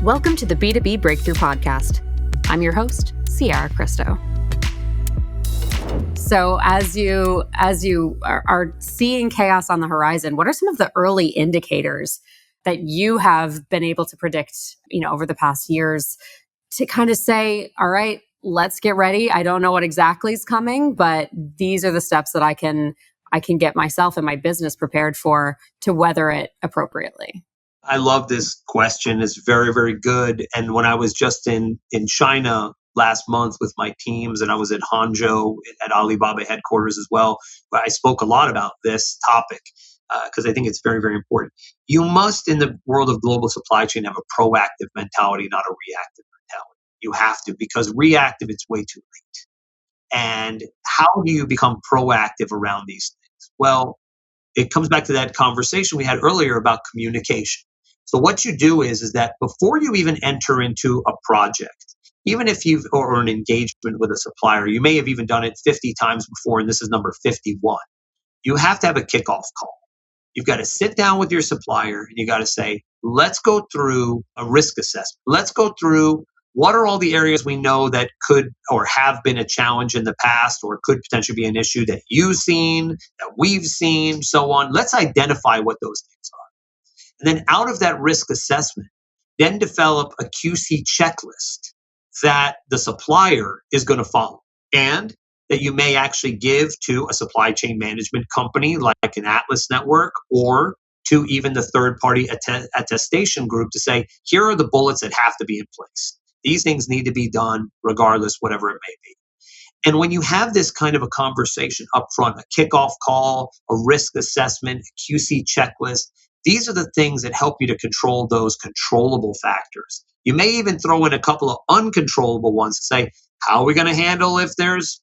Welcome to the B2B Breakthrough Podcast. I'm your host, Sierra Cristo. So as you are seeing chaos on the horizon, what are some of the early indicators that you have been able to predict, over the past years to kind of say, all right, let's get ready. I don't know what exactly is coming, but these are the steps that I can get myself and my business prepared for to weather it appropriately. I love this question. It's very, very good. And when I was just in China last month with my teams, and I was at Hangzhou at Alibaba headquarters as well, but I spoke a lot about this topic because I think it's very, very important. You must, in the world of global supply chain, have a proactive mentality, not a reactive mentality. You have to, because reactive, it's way too late. And how do you become proactive around these things? Well, it comes back to that conversation we had earlier about communication. So what you do is that before you even enter into a project, even if or an engagement with a supplier, you may have even done it 50 times before, and this is number 51. You have to have a kickoff call. You've got to sit down with your supplier and you got to say, let's go through a risk assessment. Let's go through what are all the areas we know that could or have been a challenge in the past or could potentially be an issue that you've seen, that we've seen, so on. Let's identify what those things are. And then out of that risk assessment, then develop a QC checklist that the supplier is going to follow and that you may actually give to a supply chain management company like an Atlas network or to even the third-party attestation group to say, here are the bullets that have to be in place. These things need to be done regardless, whatever it may be. And when you have this kind of a conversation up front, a kickoff call, a risk assessment, a QC checklist, these are the things that help you to control those controllable factors. You may even throw in a couple of uncontrollable ones to say, how are we going to handle if there's,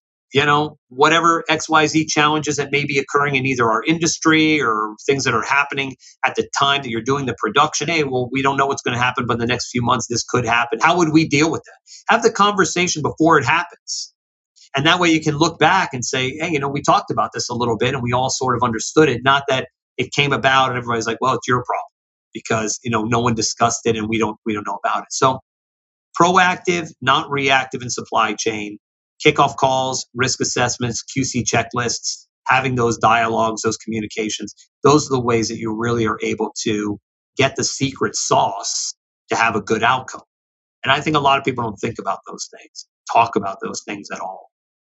whatever XYZ challenges that may be occurring in either our industry or things that are happening at the time that you're doing the production. Hey, well, we don't know what's going to happen, but in the next few months, this could happen. How would we deal with that? Have the conversation before it happens. And that way you can look back and say, hey, we talked about this a little bit and we all sort of understood it. Not that it came about and everybody's like, well, it's your problem because, no one discussed it and we don't know about it. So proactive, not reactive in supply chain, kickoff calls, risk assessments, QC checklists, having those dialogues, those communications. Those are the ways that you really are able to get the secret sauce to have a good outcome. And I think a lot of people don't think about those things, talk about those things at all.